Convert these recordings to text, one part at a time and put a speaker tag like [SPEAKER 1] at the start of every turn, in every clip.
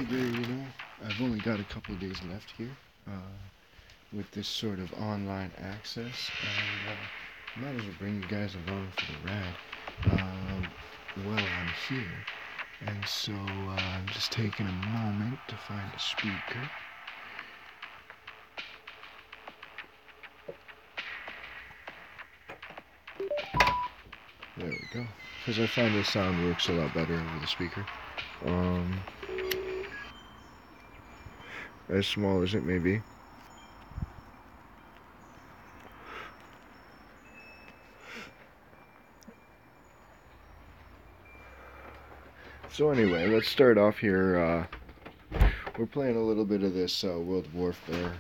[SPEAKER 1] figure, I've only got a couple of days left here with this sort of online access, and might as well bring you guys along for the ride while I'm here. And so I'm just taking a moment to find a speaker. There we go. Because I find the sound works a lot better over the speaker. As small as it may be. So anyway, let's start off here. We're playing a little bit of this World Warfare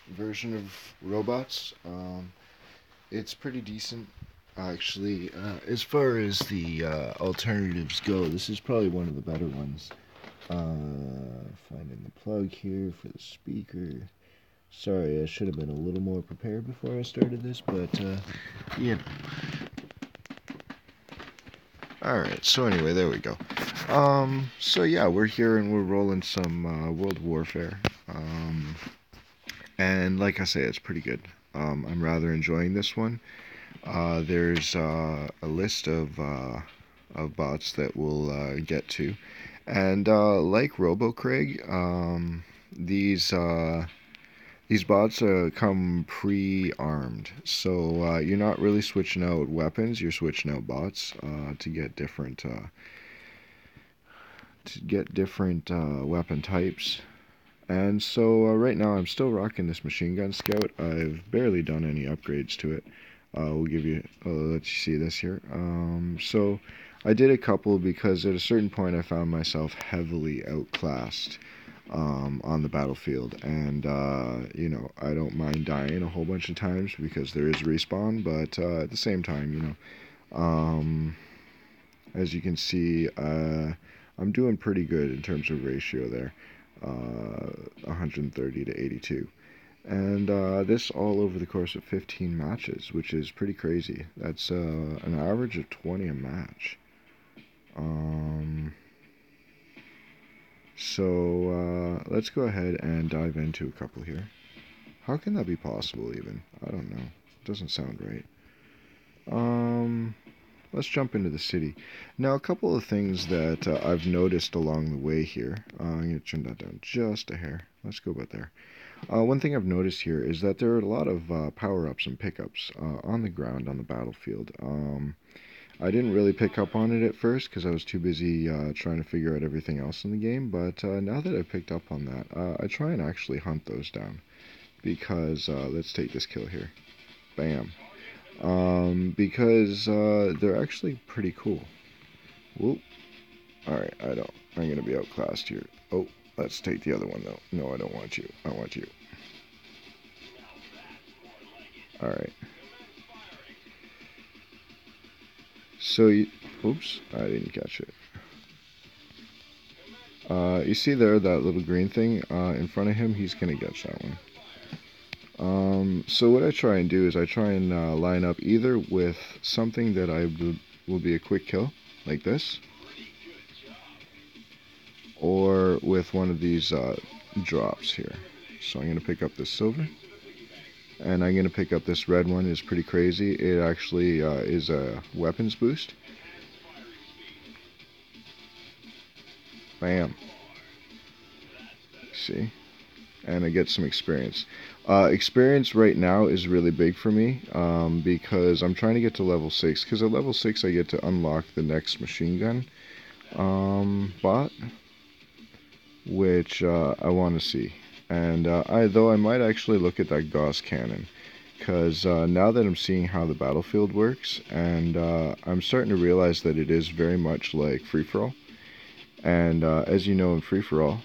[SPEAKER 1] version of robots. It's pretty decent, actually. As far as the alternatives go, this is probably one of the better ones. Finding the plug here for the speaker. Sorry, I should have been a little more prepared before I started this, but yeah. Alright, so anyway, there we go. So yeah, we're here and we're rolling some World Warfare. And like I say, it's pretty good. I'm rather enjoying this one. There's a list of bots that we'll get to. And like Robokrieg, these bots come pre-armed, so you're not really switching out weapons. You're switching out bots to get different weapon types. And so right now I'm still rocking this machine gun scout. I've barely done any upgrades to it. We'll give you let you see this here. So I did a couple because at a certain point I found myself heavily outclassed on the battlefield, and I don't mind dying a whole bunch of times because there is respawn, but at the same time, as you can see, I'm doing pretty good in terms of ratio there, 130 to 82, and this all over the course of 15 matches, which is pretty crazy. That's an average of 20 a match. So let's go ahead and dive into a couple here. How can that be possible even? I don't know. It doesn't sound right. Let's jump into the city. Now, a couple of things that I've noticed along the way here. I'm going to turn that down just a hair. Let's go about there. One thing I've noticed here is that there are a lot of power-ups and pickups on the ground on the battlefield. I didn't really pick up on it at first because I was too busy trying to figure out everything else in the game, but now that I've picked up on that, I try and actually hunt those down, because let's take this kill here. Bam. Because they're actually pretty cool. Whoop. Alright, I'm going to be outclassed here. Oh, let's take the other one though. No, I don't want you. I want you. Alright. So, oops, I didn't catch it. You see there, that little green thing in front of him? He's going to catch that one. So what I try and do is I try and line up either with something that will be a quick kill, like this, or with one of these drops here. So I'm going to pick up this silver. And I'm going to pick up this red one. It's pretty crazy. It actually is a weapons boost. Bam. See? And I get some experience. Experience right now is really big for me because I'm trying to get to level 6. Because at level 6 I get to unlock the next machine gun bot, which I want to see. And though I might actually look at that Gauss cannon, because now that I'm seeing how the battlefield works, and I'm starting to realize that it is very much like free-for-all. And as you know, in free-for-all,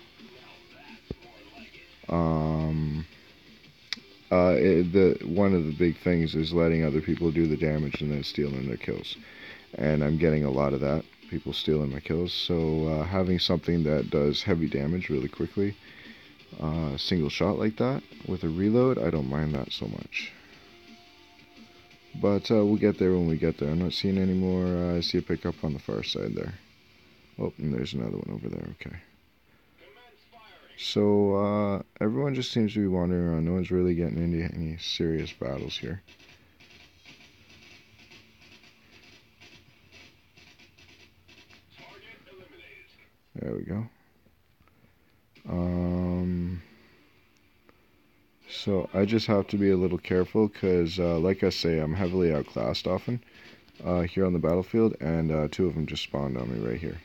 [SPEAKER 1] one of the big things is letting other people do the damage and then stealing their kills. And I'm getting a lot of that, people stealing my kills. So having something that does heavy damage really quickly, single shot like that with a reload, I don't mind that so much. But we'll get there when we get there. I'm not seeing any more. I see a pickup on the far side there. Oh, and there's another one over there. Okay. So, everyone just seems to be wandering around. No one's really getting into any serious battles here. There we go. So I just have to be a little careful because, like I say, I'm heavily outclassed often here on the battlefield, and two of them just spawned on me right here.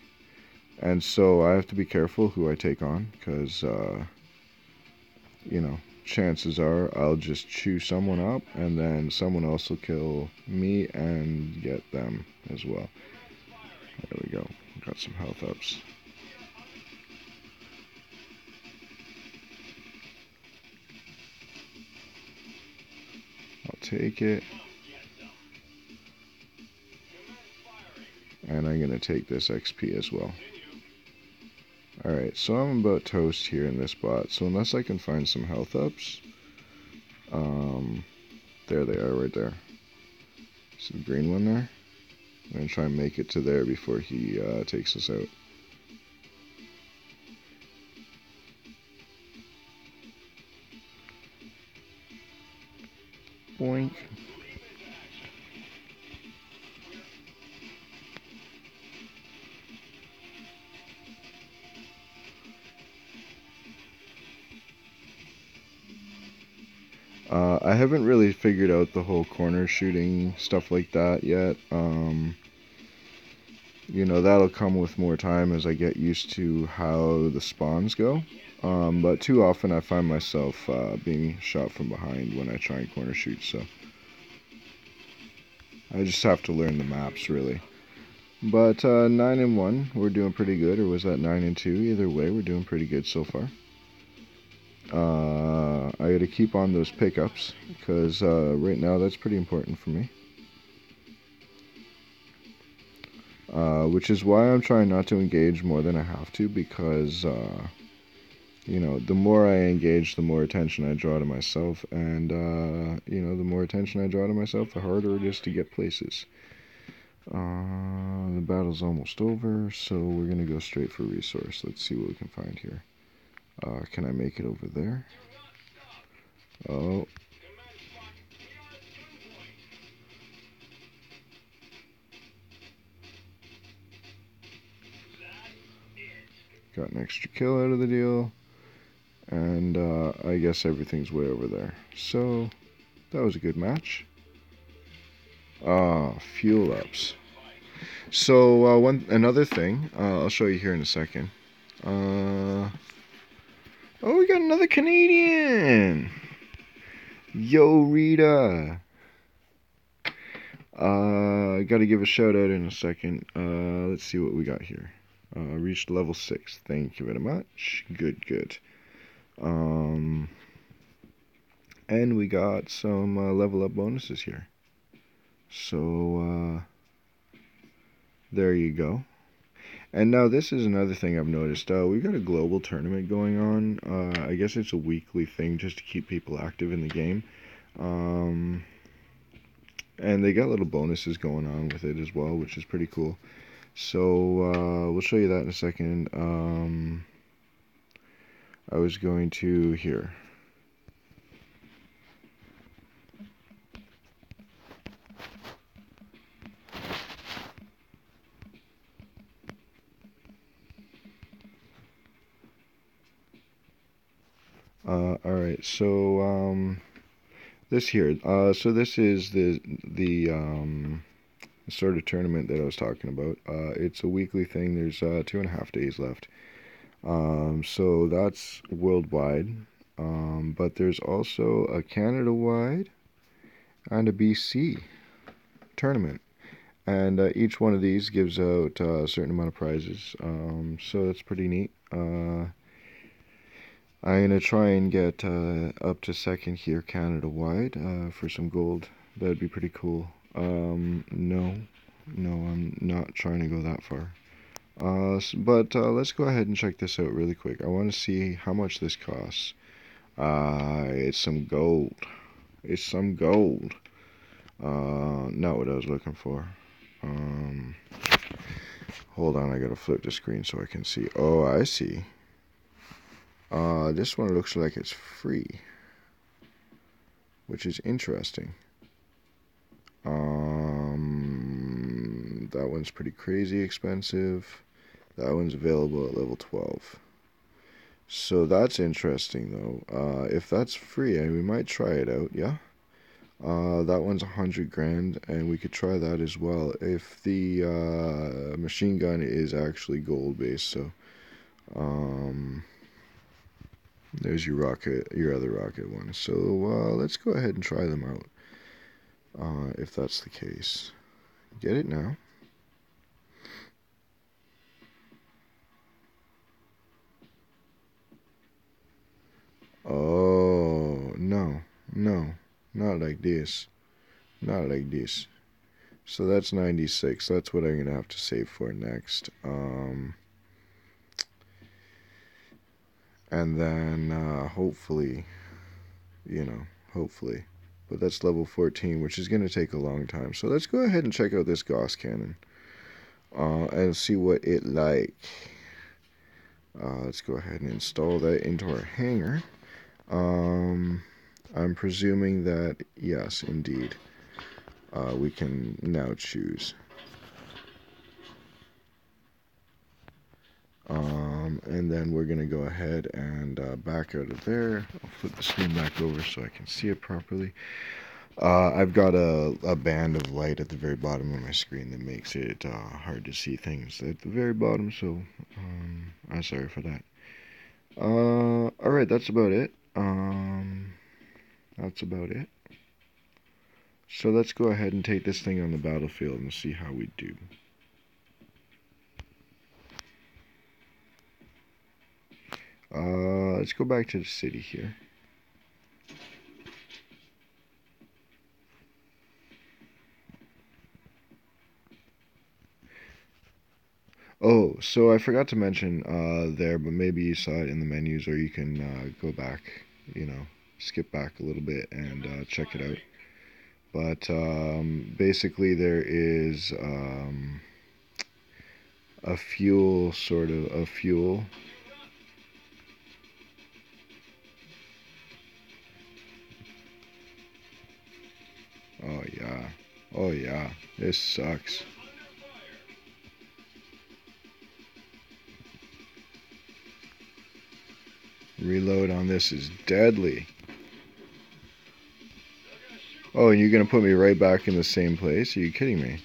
[SPEAKER 1] And so I have to be careful who I take on because, you know, chances are I'll just chew someone up and then someone else will kill me and get them as well. There we go. Got some health ups. I'll take it. And I'm going to take this XP as well. Alright, so I'm about toast here in this spot. So unless I can find some health ups, there they are right there. See the green one there? I'm going to try and make it to there before he takes us out. Boink. I haven't really figured out the whole corner shooting stuff like that yet. You know, that'll come with more time as I get used to how the spawns go. But too often I find myself being shot from behind when I try and corner shoot, so I just have to learn the maps, really. But 9-1, we're doing pretty good, or was that 9-2? Either way, we're doing pretty good so far. I gotta keep on those pickups, because right now that's pretty important for me. Which is why I'm trying not to engage more than I have to, because, you know, the more I engage, the more attention I draw to myself, and, you know, the more attention I draw to myself, the harder it is to get places. The battle's almost over, so we're gonna go straight for resource. Let's see what we can find here. Can I make it over there? Oh. Got an extra kill out of the deal. And I guess everything's way over there. So, that was a good match. Fuel ups. So, another thing, I'll show you here in a second. Oh, we got another Canadian! Yo, Rita! Gotta give a shout out in a second. Let's see what we got here. Reached level 6. Thank you very much. Good, good. And we got some level up bonuses here. So, there you go. And now this is another thing I've noticed. We've got a global tournament going on. I guess it's a weekly thing just to keep people active in the game. And they got little bonuses going on with it as well, which is pretty cool. So, we'll show you that in a second. I was going to here. Alright, so, this here, so this is the sort of tournament that I was talking about. It's a weekly thing. There's 2.5 days left. So that's worldwide. But there's also a Canada-wide and a BC tournament. And each one of these gives out a certain amount of prizes. So that's pretty neat. I'm going to try and get up to second here Canada-wide for some gold. That'd be pretty cool. No, I'm not trying to go that far. But let's go ahead and check this out really quick. I want to see how much this costs. It's some gold. It's some gold. Not what I was looking for. Hold on, I gotta flip the screen so I can see. Oh, I see. This one looks like it's free, which is interesting. That one's pretty crazy expensive. That one's available at level 12. So that's interesting, though. If that's free, we might try it out, yeah? That one's 100 grand, and we could try that as well if the machine gun is actually gold based. So, there's your other rocket one. So let's go ahead and try them out. If that's the case, get it now. Oh no, no, not like this, not like this. So that's 96. That's what I'm gonna have to save for next. And then hopefully, hopefully. But that's level 14, which is going to take a long time. So let's go ahead and check out this Gauss cannon and see what it like. Let's go ahead and install that into our hangar. I'm presuming that, yes, indeed, we can now choose. And then we're going to go ahead and back out of there. I'll flip the screen back over so I can see it properly. I've got a band of light at the very bottom of my screen that makes it hard to see things at the very bottom, so I'm sorry for that. Alright, that's about it. That's about it. So let's go ahead and take this thing on the battlefield and see how we do. Let's go back to the city here. Oh, so I forgot to mention there, but maybe you saw it in the menus, or you can go back, skip back a little bit and check it out. But basically there is a fuel. Oh yeah. Oh yeah. This sucks. Reload on this is deadly. Oh, and you're gonna put me right back in the same place? Are you kidding me?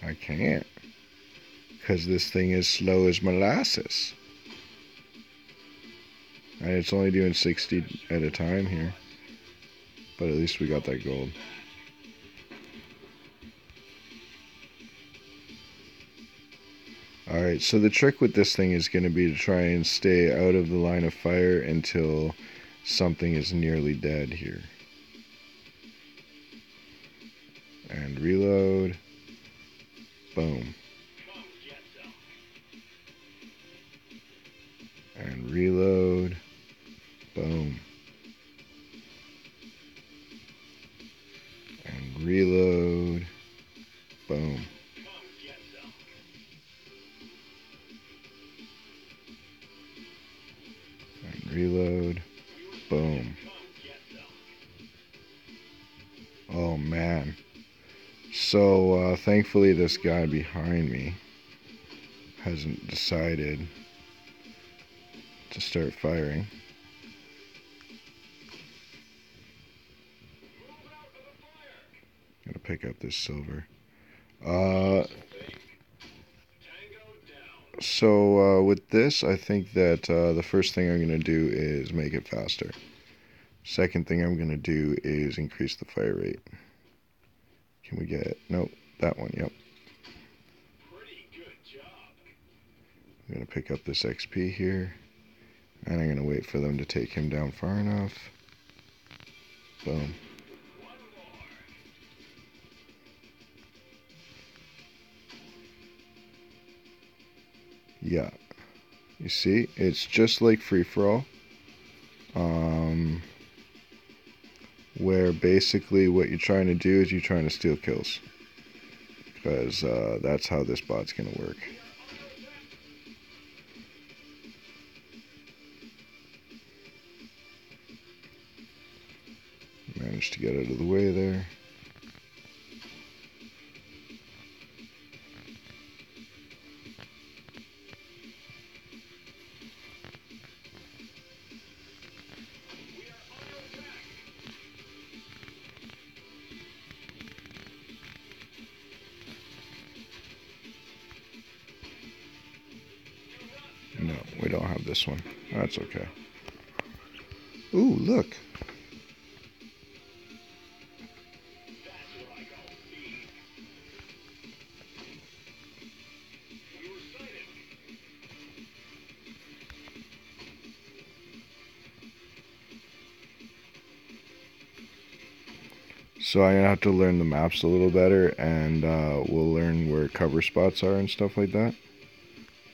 [SPEAKER 1] I can't. Because this thing is slow as molasses. And it's only doing 60 at a time here. But at least we got that gold. Alright, so the trick with this thing is going to be to try and stay out of the line of fire until something is nearly dead here. And reload. Boom. And reload. Boom. And reload. Boom. And reload. Boom. Oh man. So thankfully this guy behind me hasn't decided to start firing. Gotta pick up this silver. So with this, I think that the first thing I'm going to do is make it faster. Second thing I'm going to do is increase the fire rate. Can we get... Nope, that one, yep. I'm going to pick up this XP here. And I'm going to wait for them to take him down far enough. Boom. Yeah. You see, it's just like free-for-all. where basically what you're trying to do is you're trying to steal kills, because that's how this bot's going to work. Managed to get out of the way there. No, we don't have this one. That's okay. Ooh, look. So I'm gonna have to learn the maps a little better, and we'll learn where cover spots are and stuff like that.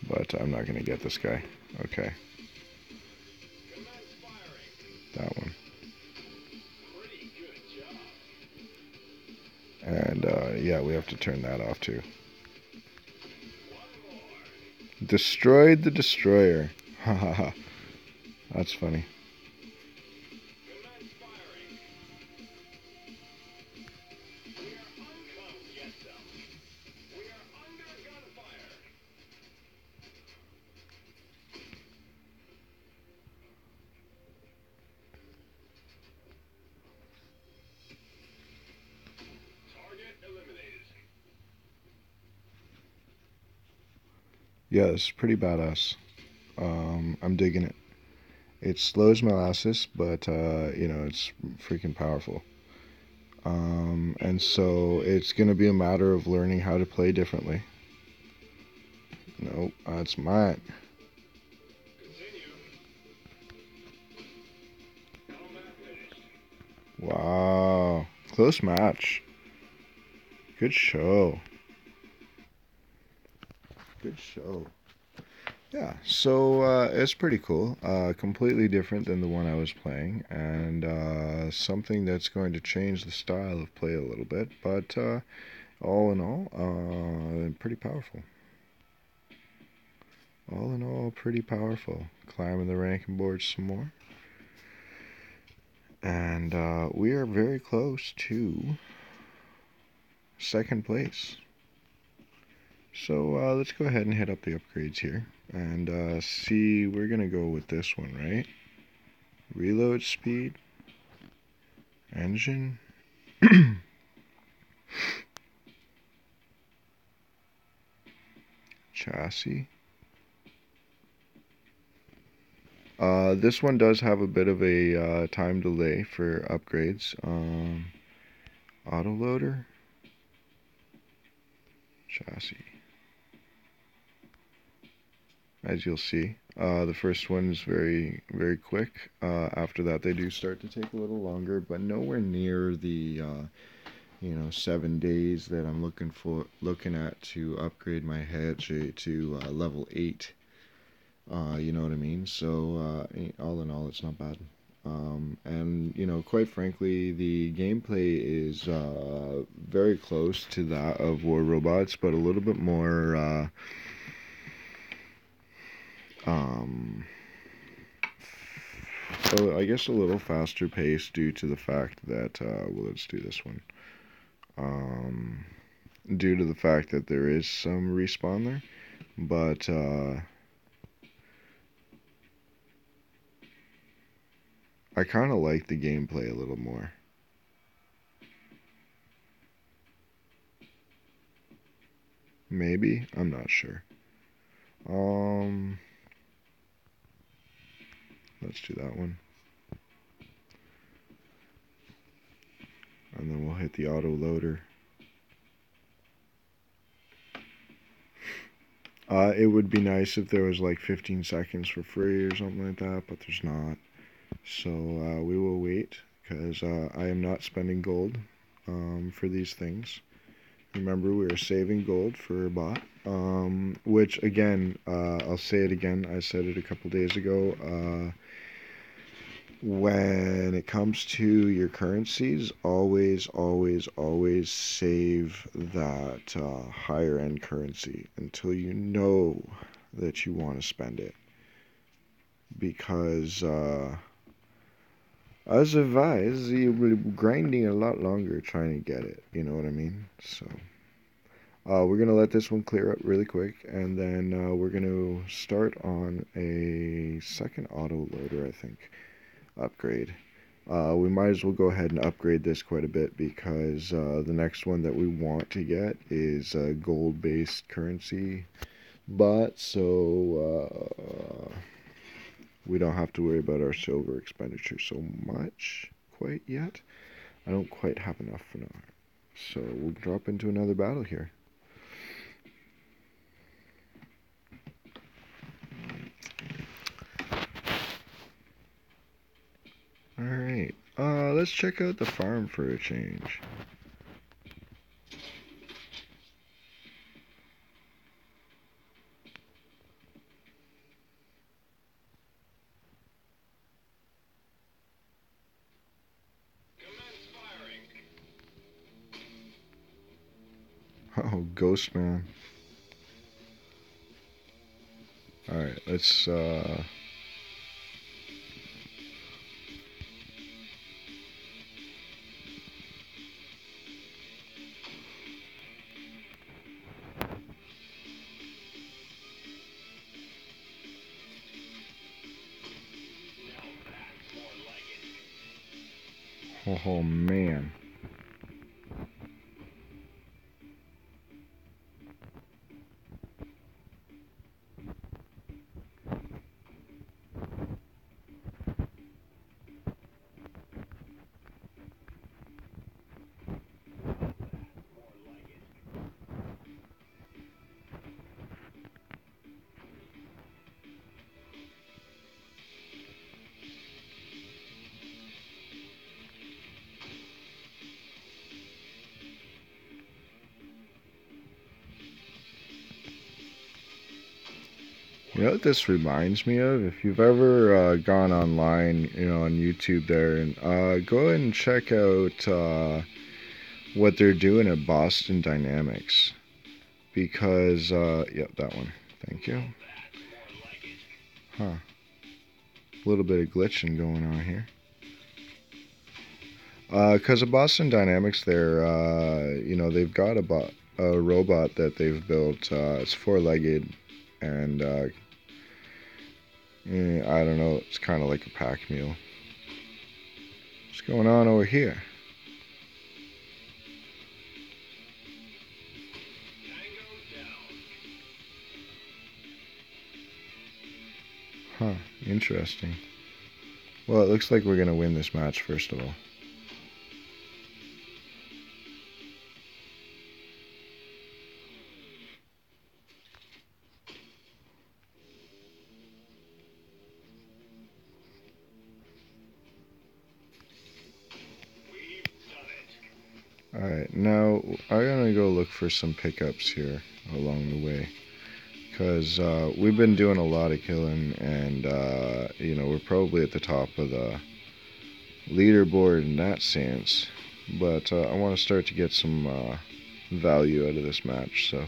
[SPEAKER 1] But I'm not gonna get this guy. Okay. That one. And yeah, we have to turn that off too. Destroyed the destroyer. Hahaha. That's funny. Yeah, this is pretty badass. I'm digging it. It slows molasses, but you know, it's freaking powerful. And so it's gonna be a matter of learning how to play differently. Nope, that's mine. Wow, close match. Good show. Good show. Yeah, so it's pretty cool. Completely different than the one I was playing, and something that's going to change the style of play a little bit. But all in all, pretty powerful. All in all, pretty powerful. Climbing the ranking board some more. And we are very close to second place. So let's go ahead and hit up the upgrades here. And see, we're going to go with this one, right? Reload speed. Engine. Chassis. This one does have a bit of a time delay for upgrades. Autoloader. Chassis. As you'll see, the first one is very, very quick. After that, they do start to take a little longer, but nowhere near the 7 days that I'm looking at to upgrade my head to level 8. You know what I mean? So all in all, it's not bad. And quite frankly, the gameplay is very close to that of War Robots, but a little bit more I guess a little faster pace due to the fact that well, let's do this one. Due to the fact that there is some respawn there, but I kind of like the gameplay a little more. Maybe, I'm not sure. Let's do that one. And then we'll hit the auto loader. It would be nice if there was like 15 seconds for free or something like that, but there's not. So we will wait, because I am not spending gold for these things. Remember, we are saving gold for a bot, which again, I'll say it again, I said it a couple days ago, when it comes to your currencies, always, always, always save that higher end currency until you know that you want to spend it. Because as advised, you're grinding a lot longer trying to get it. You know what I mean? So we're going to let this one clear up really quick, and then we're going to start on a second auto loader, I think, upgrade. We might as well go ahead and upgrade this quite a bit because the next one that we want to get is a gold-based currency bot, so we don't have to worry about our silver expenditure so much quite yet. I don't quite have enough for now. So we'll drop into another battle here. Alright, let's check out the farm for a change. Oh, Ghost Man. Alright, let's oh man. You know what this reminds me of? If you've ever gone online, on YouTube there, and go ahead and check out what they're doing at Boston Dynamics. Because, yep, that one. Thank you. Huh. A little bit of glitching going on here. Because of Boston Dynamics, they've got a robot that they've built. It's four-legged, and I don't know, it's kind of like a pack mule. What's going on over here? Huh, interesting. Well, it looks like we're going to win this match, first of all. Alright, now I'm going to go look for some pickups here along the way. Because we've been doing a lot of killing, and, we're probably at the top of the leaderboard in that sense. But I want to start to get some value out of this match, so.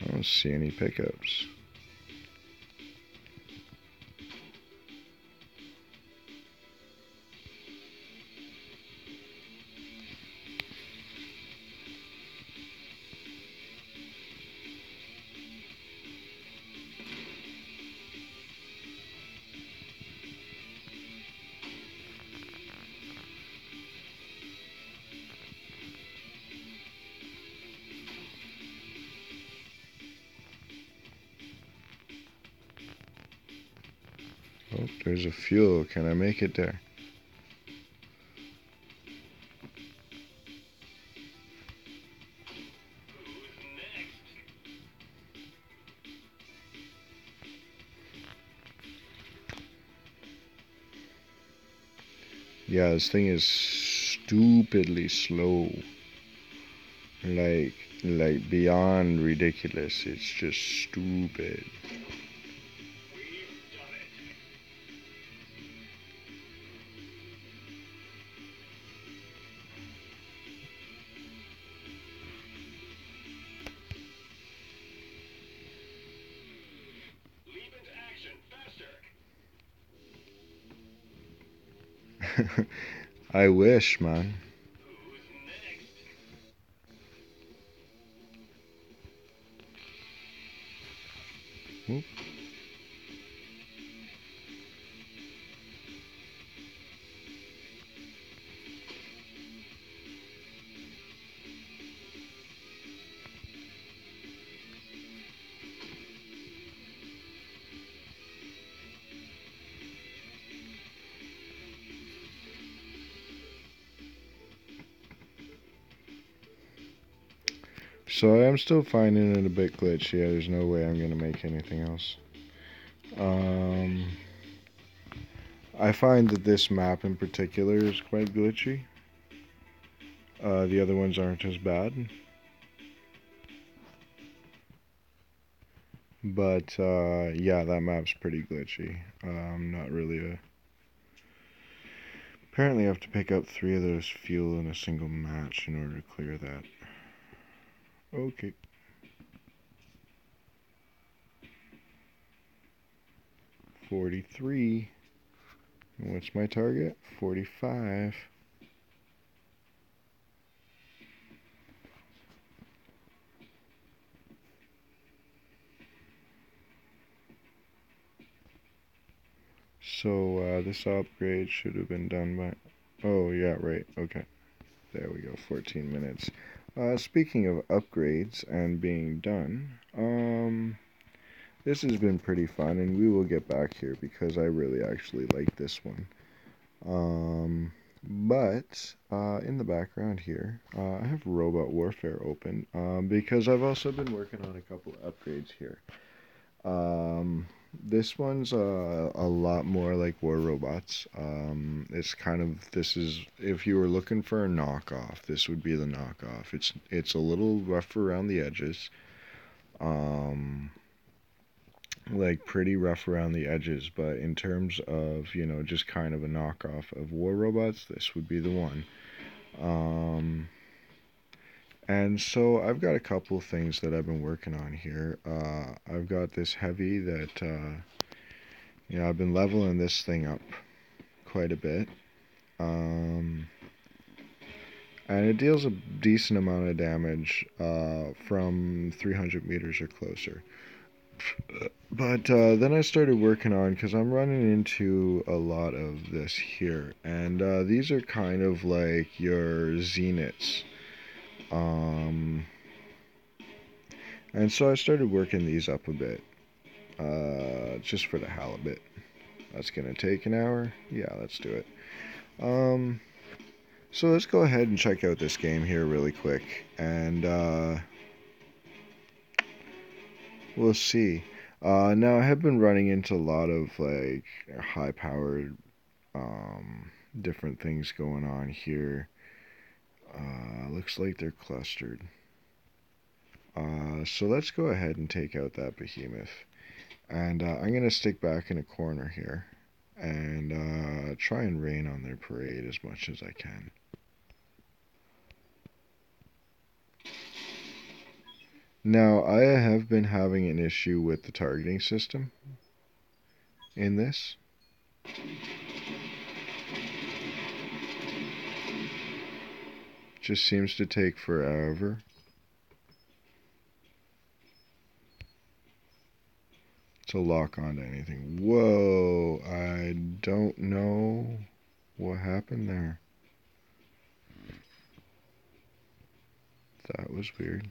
[SPEAKER 1] I don't see any pickups. Oh, there's a fuel. Can I make it there? Yeah, this thing is stupidly slow. Like, like beyond ridiculous. It's just stupid. I wish, man. Oop. So I am still finding it a bit glitchy. There's no way I'm gonna make anything else. I find that this map in particular is quite glitchy. The other ones aren't as bad. But yeah, that map's pretty glitchy. Not really a... Apparently I have to pick up 3 of those fuel in a single match in order to clear that. Okay. $43. What's my target? $45. So this upgrade should have been done by... Oh yeah, right. Okay. There we go. 14 minutes. Speaking of upgrades and being done, this has been pretty fun, and we will get back here because I really actually like this one. But in the background here, I have Robot Warfare open because I've also been working on a couple of upgrades here. This one's a lot more like War Robots. It's kind of, this is, if you were looking for a knockoff, this would be the knockoff. It's a little rough around the edges. Like pretty rough around the edges, but in terms of, you know, just kind of a knockoff of War Robots, this would be the one. And so I've got a couple things that I've been working on here. I've got this heavy that, you know, I've been leveling this thing up quite a bit. And it deals a decent amount of damage from 300 meters or closer. But then I started working on, because I'm running into a lot of this here, and these are kind of like your zeniths. And so I started working these up a bit, just for the halibut. That's gonna take an hour. Yeah, let's do it. So let's go ahead and check out this game here really quick, and we'll see. Now I have been running into a lot of like high-powered different things going on here. Looks like they're clustered. So let's go ahead and take out that behemoth. And I'm going to stick back in a corner here and try and rain on their parade as much as I can. Now, I have been having an issue with the targeting system in this. Just seems to take forever. To lock onto anything. Whoa, I don't know what happened there. That was weird.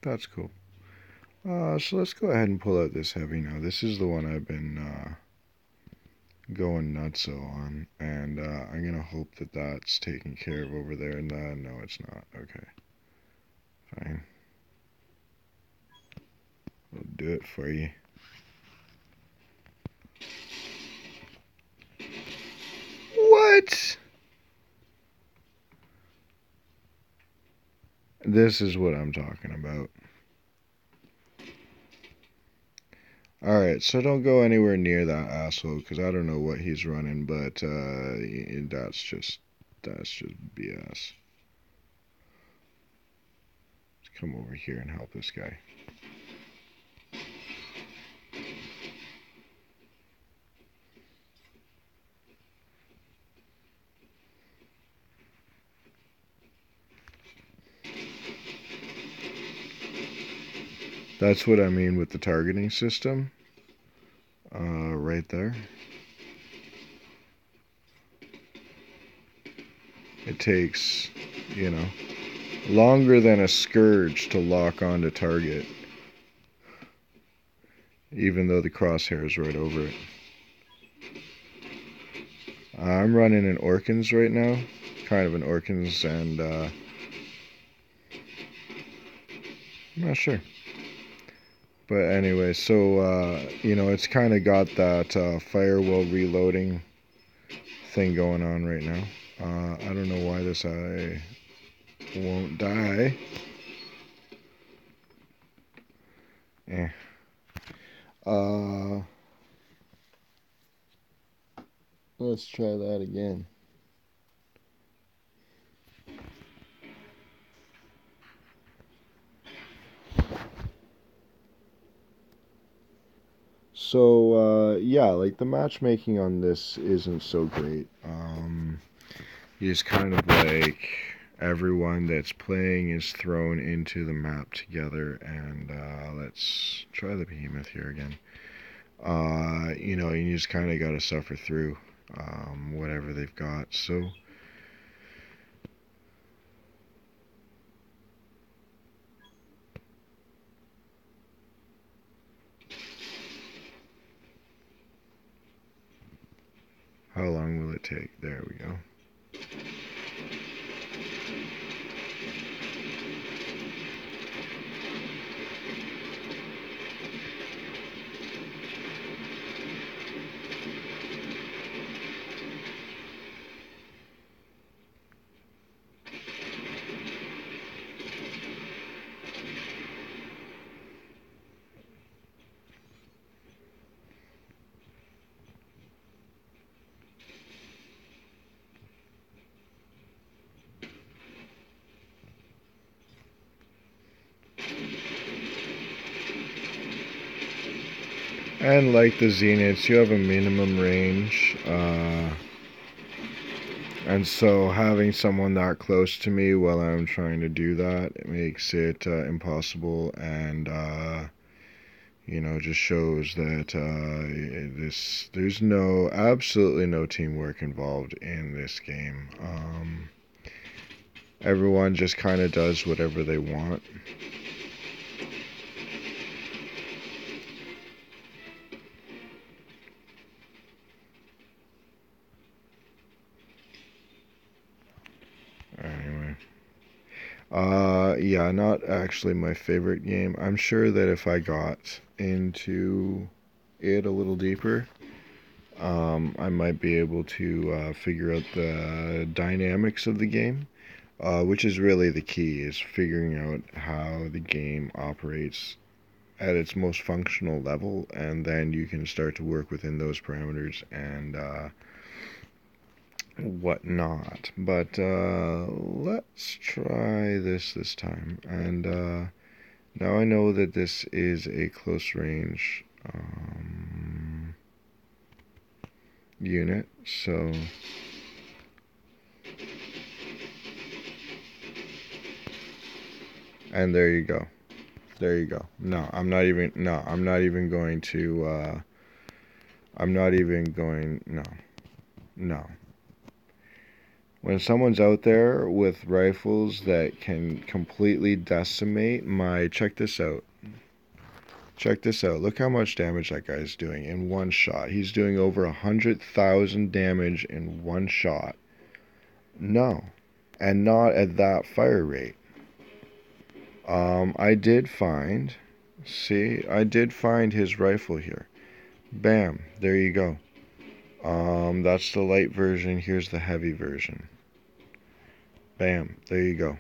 [SPEAKER 1] That's cool. So let's go ahead and pull out this heavy now. This is the one I've been going nutso on, and I'm gonna hope that that's taken care of over there. And no, it's not. Okay, fine. We'll do it for you. What? This is what I'm talking about. Alright, so don't go anywhere near that asshole, because I don't know what he's running, but that's just BS. Let's come over here and help this guy. That's what I mean with the targeting system. Right there. It takes, you know, longer than a scourge to lock onto target, even though the crosshair is right over it. I'm running an Orkins right now, kind of an Orkins, and I'm not sure. But anyway, so, you know, it's kind of got that firewall reloading thing going on right now. I don't know why this eye won't die. Eh. Let's try that again. So, yeah, like the matchmaking on this isn't so great. It's kind of like everyone that's playing is thrown into the map together, and let's try the behemoth here again. You know, you just kind of got to suffer through whatever they've got. So, how long will it take? There we go. And like the Zeniths, you have a minimum range, and so having someone that close to me while I'm trying to do that, it makes it impossible, and you know, just shows that there's absolutely no teamwork involved in this game. Everyone just kind of does whatever they want. Anyway. Yeah, not actually my favorite game. I'm sure that if I got into it a little deeper, I might be able to figure out the dynamics of the game, which is really the key, is figuring out how the game operates at its most functional level, and then you can start to work within those parameters and whatnot. But let's try this time. And now I know that this is a close range unit, so and there you go. There you go. No, I'm not even going to I'm not even going no. When someone's out there with rifles that can completely decimate my... Check this out. Check this out. Look how much damage that guy's doing in one shot. He's doing over 100,000 damage in one shot. No. And not at that fire rate. I did find... See? I did find his rifle here. Bam. There you go. That's the light version. Here's the heavy version. Bam. There you go.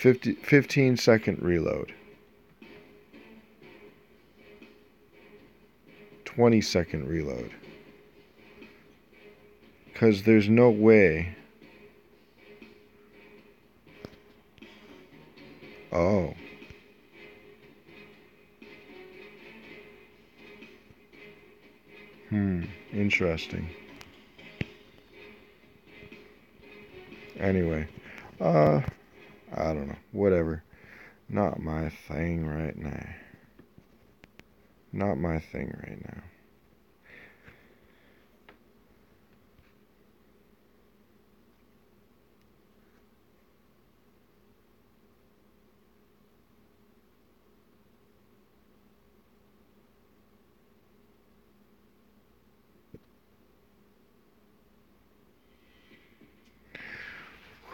[SPEAKER 1] 15-second reload. 20-second reload. Because there's no way... Oh. Interesting. Anyway, I don't know. Whatever. Not my thing right now. Not my thing right now.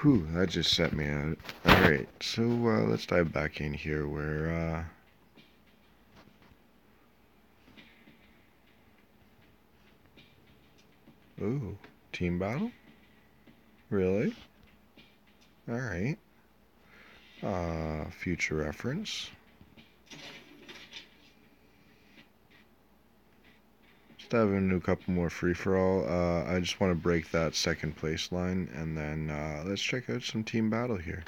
[SPEAKER 1] Whew, that just set me out. Alright, so let's dive back in here where... Ooh, team battle? Really? Alright. Future reference. Just dive into a couple more free-for-all. I just want to break that second place line, and then let's check out some team battle here.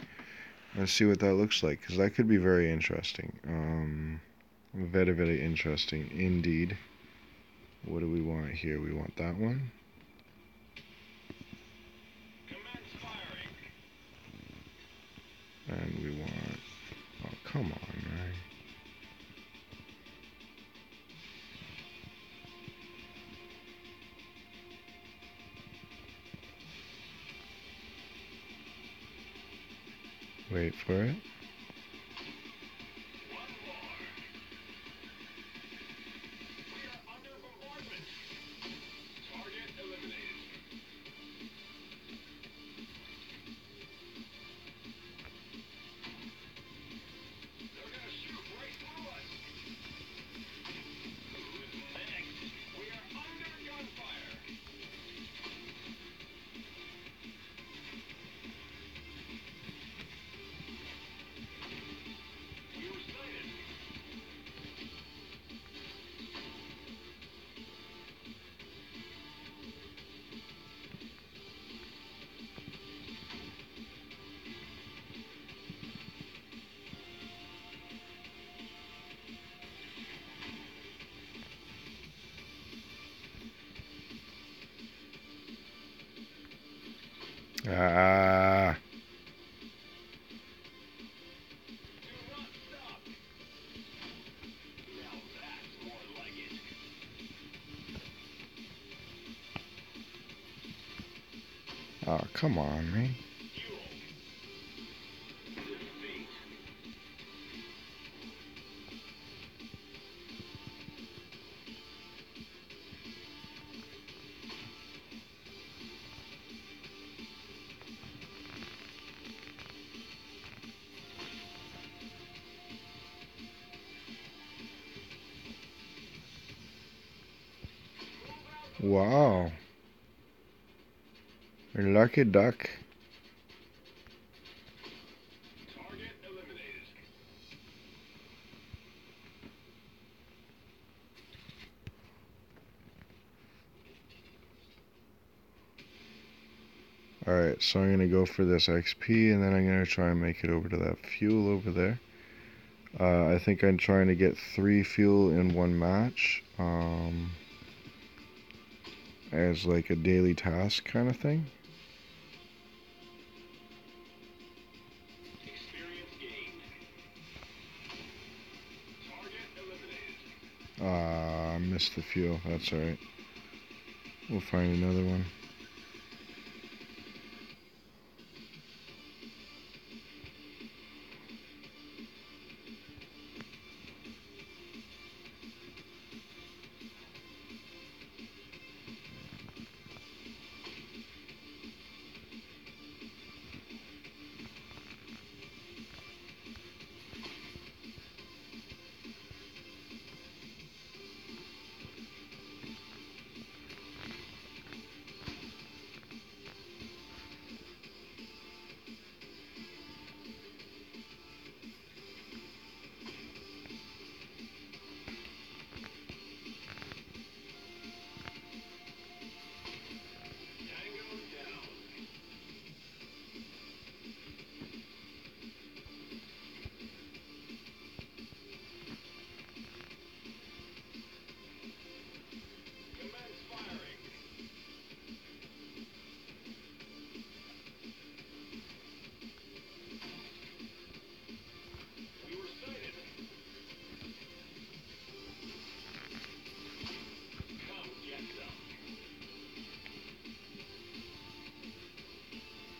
[SPEAKER 1] Let's see what that looks like, because that could be very interesting. Very, very interesting indeed. What do we want here? We want that one. And we want... Oh, come on, man. Wait for it. Ah. Oh, come on, man. Wow. Lucky duck. Alright, so I'm going to go for this XP, and then I'm going to try and make it over to that fuel over there. I think I'm trying to get 3 fuel in one match, as like a daily task kind of thing. Missed the fuel, that's alright. We'll find another one.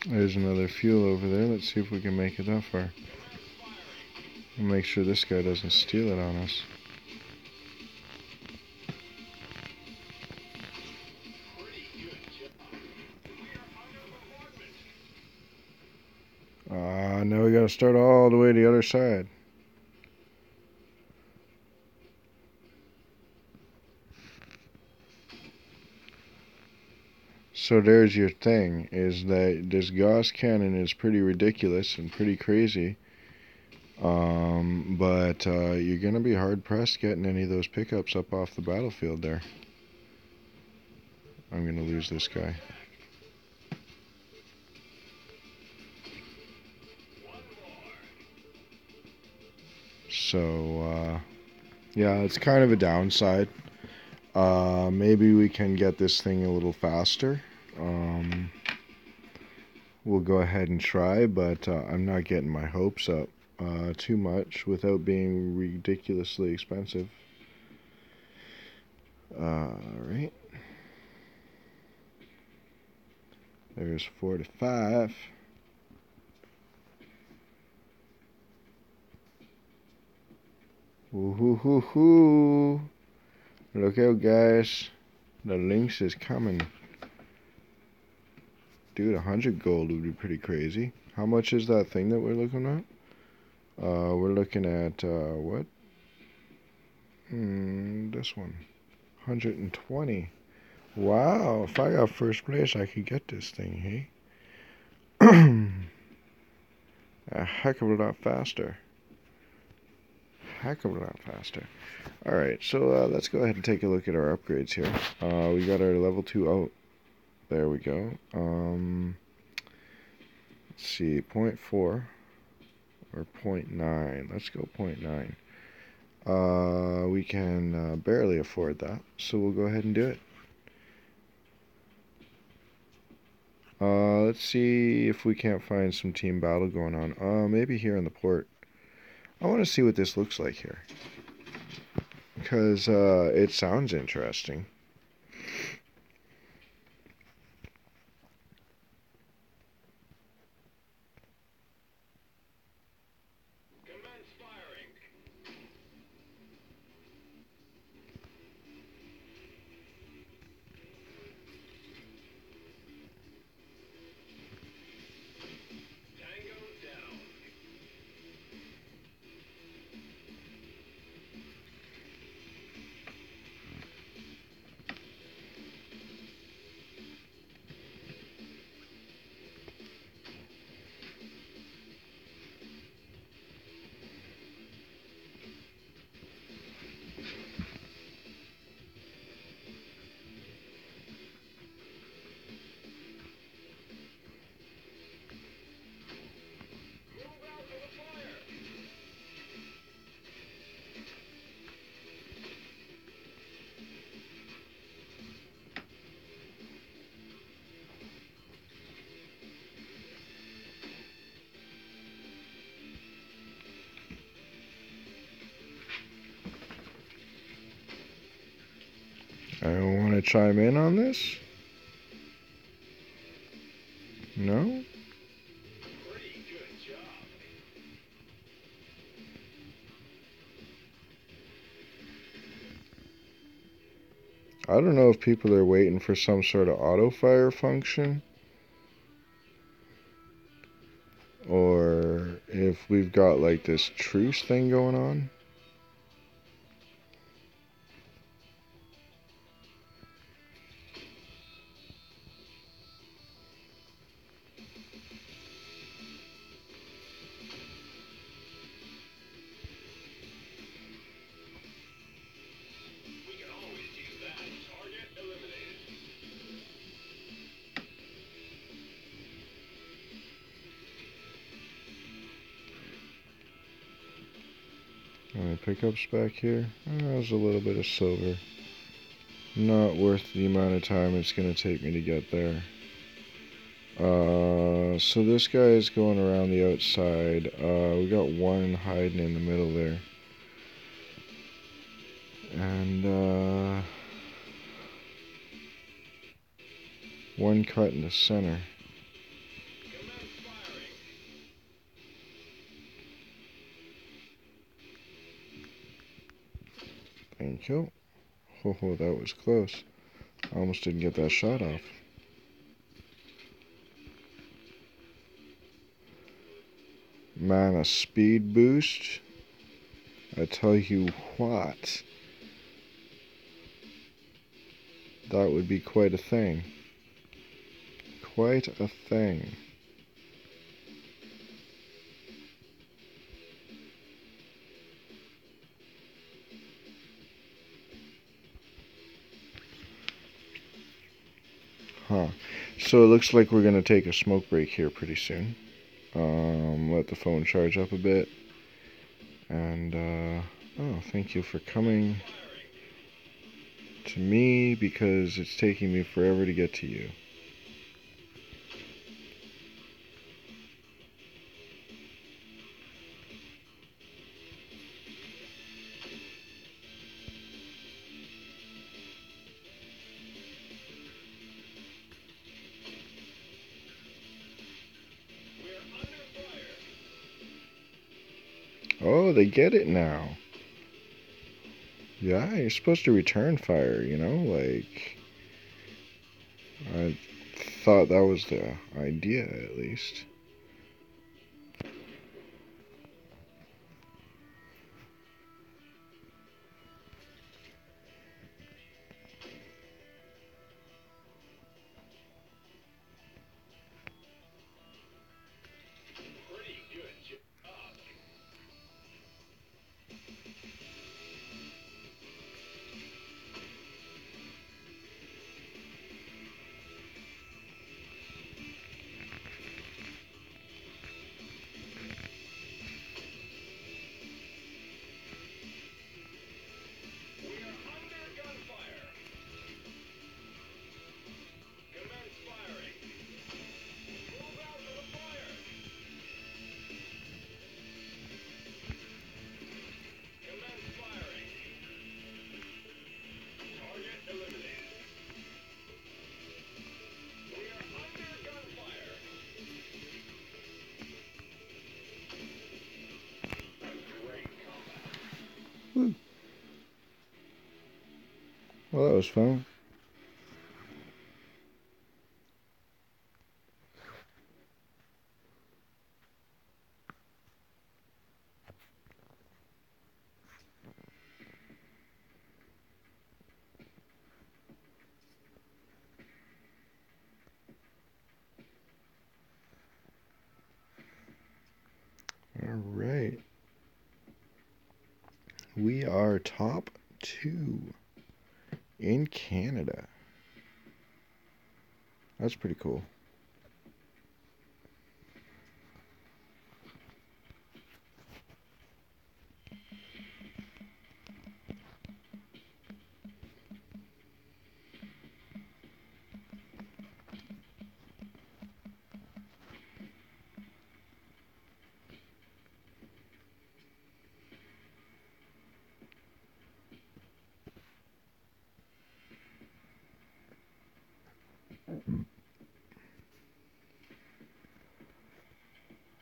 [SPEAKER 1] There's another fuel over there. Let's see if we can make it that far. And make sure this guy doesn't steal it on us. Now we gotta start all the way to the other side. So there's your thing, is that this Gauss cannon is pretty ridiculous and pretty crazy. But you're gonna be hard pressed getting any of those pickups up off the battlefield there. I'm gonna lose this guy. So yeah, it's kind of a downside. Maybe we can get this thing a little faster. We'll go ahead and try, but I'm not getting my hopes up too much without being ridiculously expensive. Alright. There's 45. Woohoo! Look out, guys. The lynx is coming. Dude, 100 gold would be pretty crazy. How much is that thing that we're looking at? We're looking at, what? This one. 120. Wow, if I got first place, I could get this thing, hey? A heck of a lot faster. Alright, so let's go ahead and take a look at our upgrades here. We got our level 2 out. There we go. Let's see, 0.4 or 0.9. Let's go 0.9. We can barely afford that, so we'll go ahead and do it. Let's see if we can't find some team battle going on. Maybe here in the port. I want to see what this looks like here, because it sounds interesting. I don't want to chime in on this. No? I don't know if people are waiting for some sort of auto fire function, or if we've got like this truce thing going on. Pickups back here. There's a little bit of silver. Not worth the amount of time it's going to take me to get there. So this guy is going around the outside. We got one hiding in the middle there. And one cut in the center. kill. Oh, that was close. I almost didn't get that shot off. Man, a speed boost? I tell you what. That would be quite a thing. Quite a thing. Huh. So it looks like we're going to take a smoke break here pretty soon. Let the phone charge up a bit. And, oh, thank you for coming to me because it's taking me forever to get to you. Oh, they get it now. Yeah, you're supposed to return fire, you know, like, I thought that was the idea, at least. Woo. Well, that was fun. All right. We are top 2 in Canada. That's pretty cool.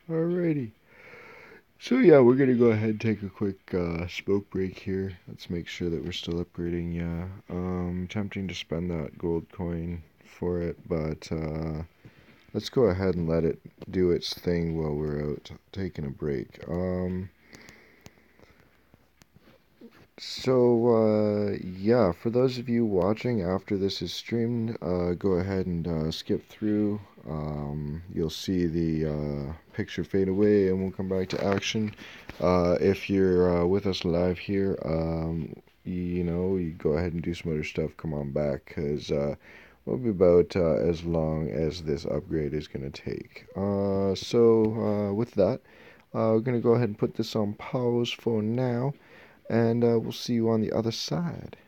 [SPEAKER 1] Alrighty. So yeah, we're gonna go ahead and take a quick smoke break here. Let's make sure that we're still upgrading. Yeah, tempting to spend that gold coin for it, but let's go ahead and let it do its thing while we're out taking a break. Yeah, for those of you watching after this is streamed, go ahead and skip through. You'll see the picture fade away and we'll come back to action. If you're with us live here, you go ahead and do some other stuff. Come on back because we'll be about as long as this upgrade is going to take. With that, we're going to go ahead and put this on pause for now. And we'll see you on the other side.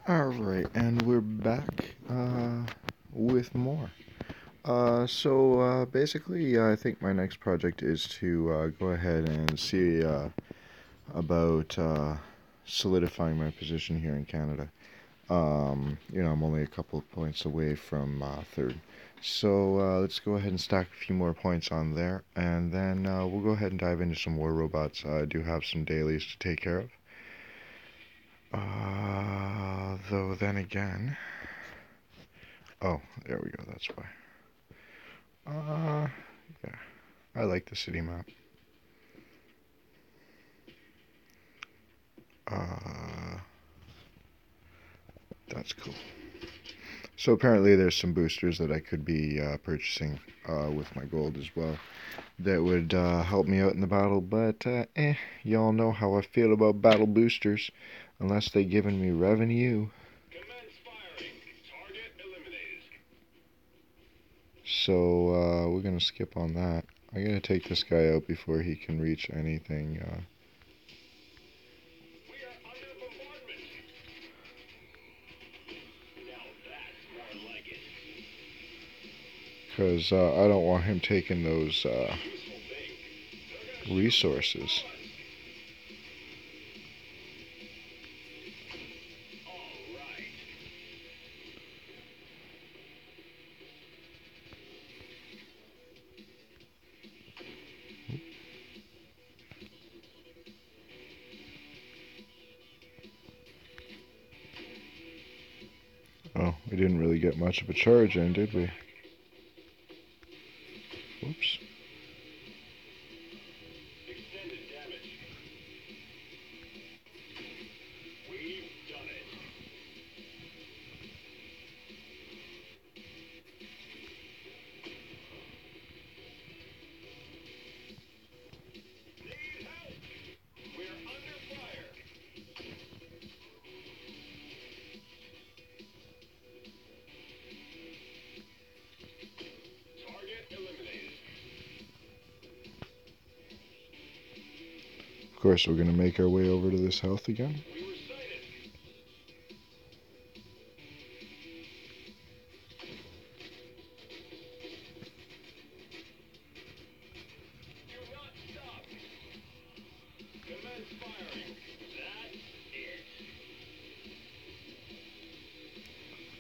[SPEAKER 1] Alright, and we're back with more. Basically, I think my next project is to go ahead and see about solidifying my position here in Canada. I'm only a couple of points away from third. So let's go ahead and stack a few more points on there, and then we'll go ahead and dive into some war robots. I do have some dailies to take care of. Though then again... Oh, there we go, that's why. Yeah. I like the city map. That's cool. So apparently there's some boosters that I could be purchasing with my gold as well that would help me out in the battle, but y'all know how I feel about battle boosters unless they giving me revenue. So we're gonna skip on that. I'm gonna take this guy out before he can reach anything. Because I don't want him taking those resources. Oh, we didn't really get much of a charge in, did we? Whoops. Of course, we're going to make our way over to this health again.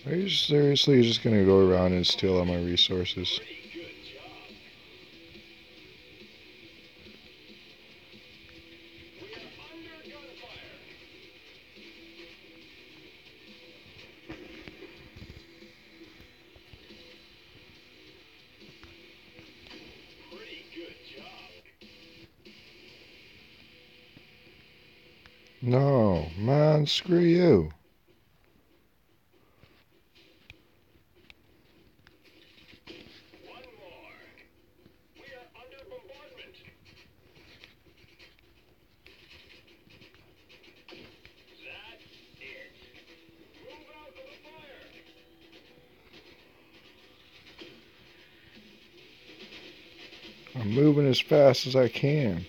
[SPEAKER 1] Are you seriously just going to go around and steal all my resources? No, man, screw you. I'm moving as fast as I can.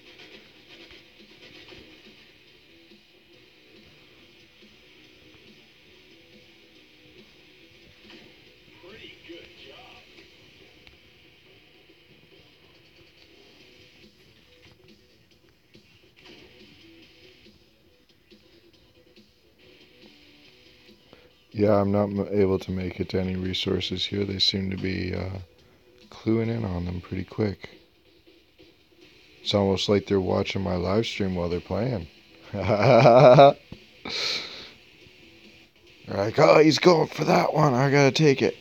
[SPEAKER 1] Yeah, I'm not able to make it to any resources here. They seem to be cluing in on them pretty quick. It's almost like they're watching my live stream while they're playing. They're like, oh, he's going for that one. I gotta take it.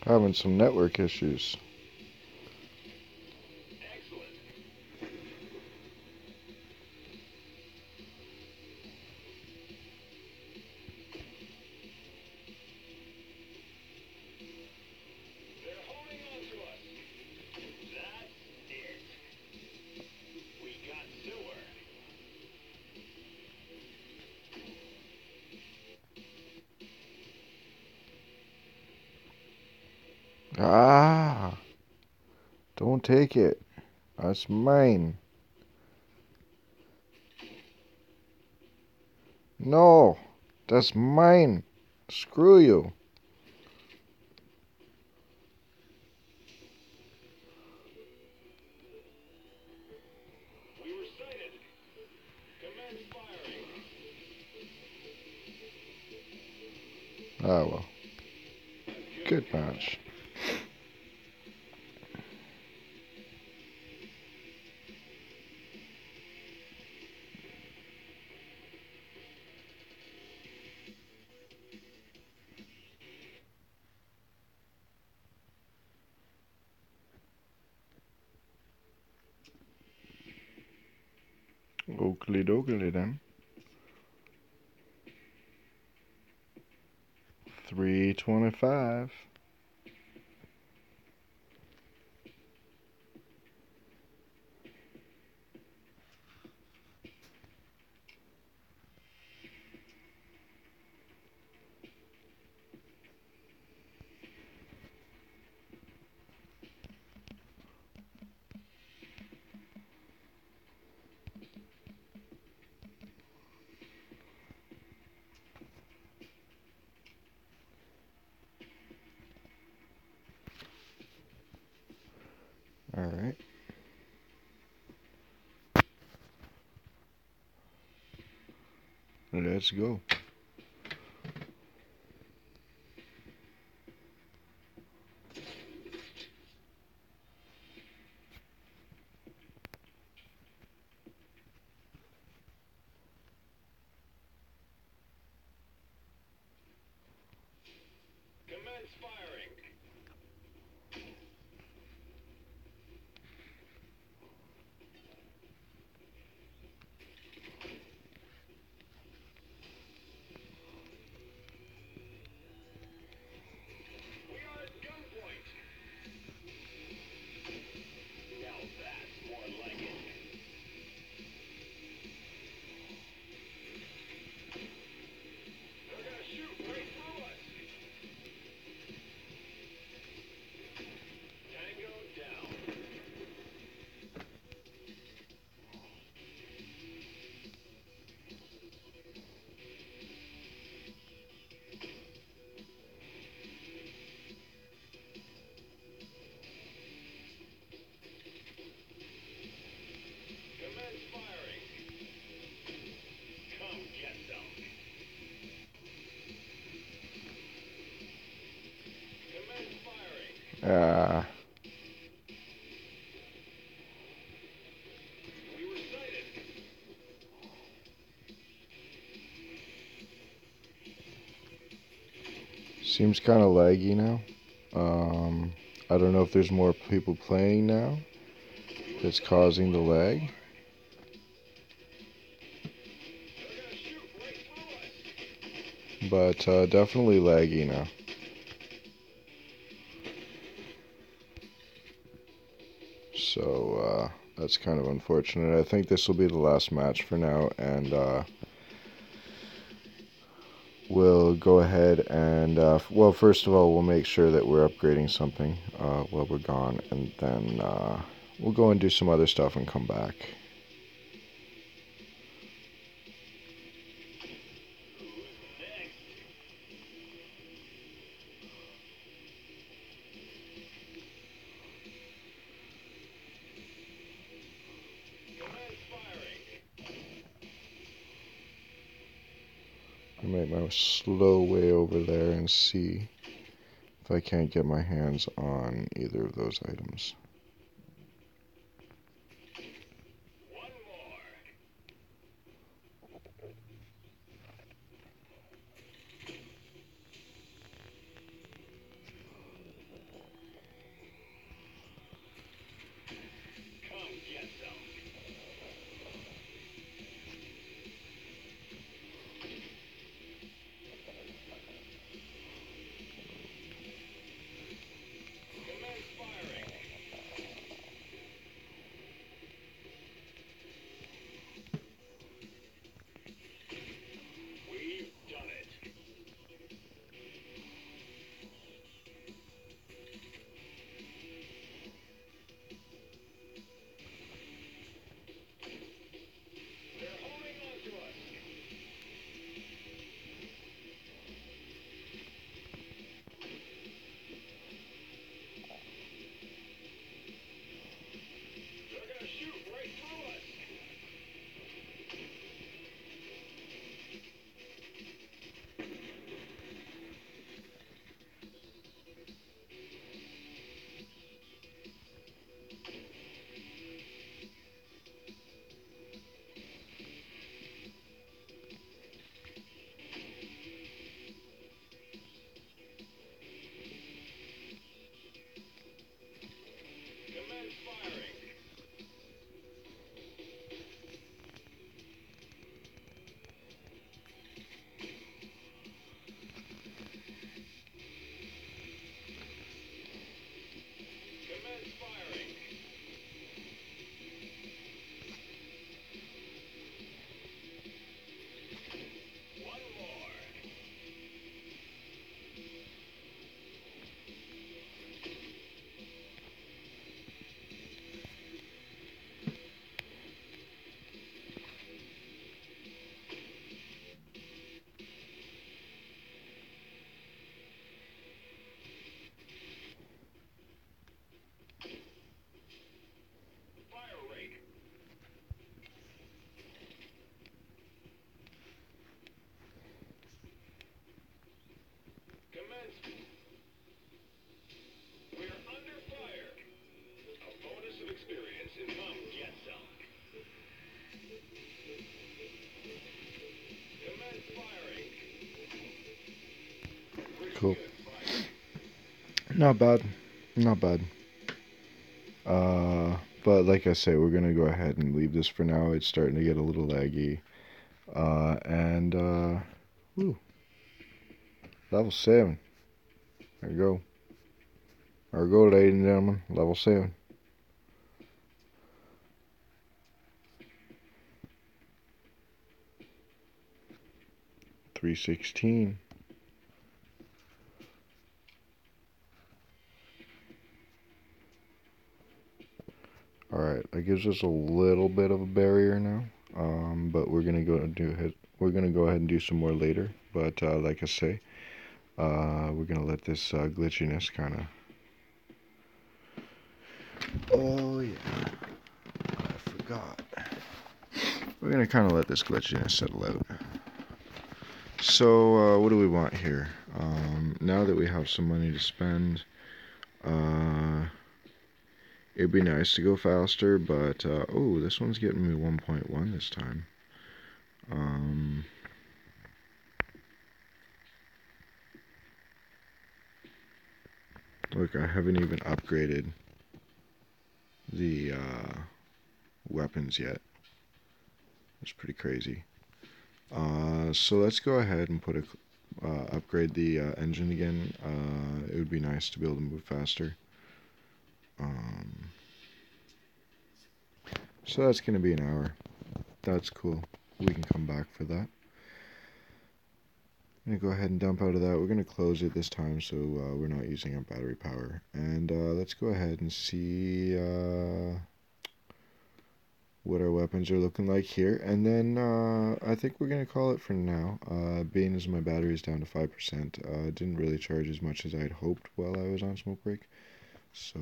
[SPEAKER 1] Having some network issues. Ah! Don't take it. That's mine. No! That's mine. Screw you. Ah, well. Good match. Oakley dokley then. 325. Alright. Let's go. Ah. Seems kind of laggy now. I don't know if there's more people playing now that's causing the lag. But definitely laggy now. So that's kind of unfortunate. I think this will be the last match for now, and we'll go ahead and, well, first of all, we'll make sure that we're upgrading something while we're gone, and then we'll go and do some other stuff and come back. I make my slow way over there and see if I can't get my hands on either of those items. Cool. Not bad. Not bad. But like I say, we're gonna go ahead and leave this for now. It's starting to get a little laggy. Woo, level 7. There you go. There we go, ladies and gentlemen. Level 7. $316. Alright, that gives us a little bit of a barrier now. But we're gonna go ahead and do some more later. But like I say, we're gonna let this glitchiness kinda. Oh yeah. I forgot. We're gonna kinda let this glitchiness settle out. So what do we want here? Now that we have some money to spend, it'd be nice to go faster, but oh, this one's getting me 1.1 this time. Look, I haven't even upgraded the weapons yet. It's pretty crazy. So let's go ahead and upgrade the engine again. It would be nice to be able to move faster. So that's going to be an hour. That's cool. We can come back for that. I'm going to go ahead and dump out of that. We're going to close it this time so we're not using up battery power. And let's go ahead and see what our weapons are looking like here. And then I think we're going to call it for now. Being as my battery is down to 5%, didn't really charge as much as I'd hoped while I was on smoke break. So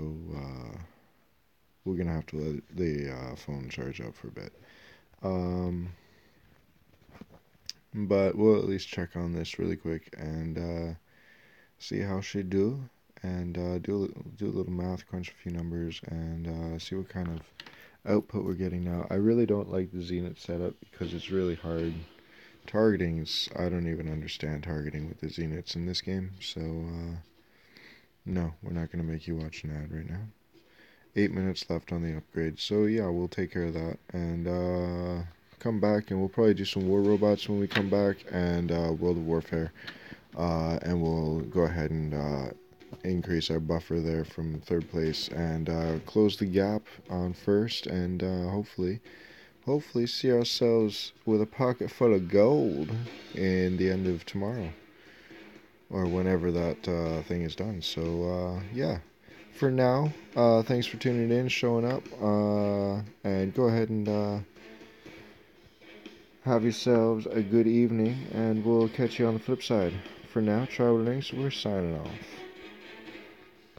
[SPEAKER 1] we're going to have to let the phone charge up for a bit. But we'll at least check on this really quick and see how she do, and do a little math, crunch a few numbers, and see what kind of output we're getting now. I really don't like the Zenith setup because it's really hard. Targeting is, I don't even understand targeting with the Zeniths in this game, so no, we're not going to make you watch an ad right now. 8 minutes left on the upgrade, so yeah, we'll take care of that, and come back, and we'll probably do some War Robots when we come back, and World of Warfare, and we'll go ahead and increase our buffer there from 3rd place, and close the gap on 1st, and hopefully see ourselves with a pocket full of gold in the end of tomorrow, or whenever that thing is done. So yeah, for now, thanks for tuning in, showing up, and go ahead and have yourselves a good evening, and we'll catch you on the flip side. For now, Travel Links, we're signing off.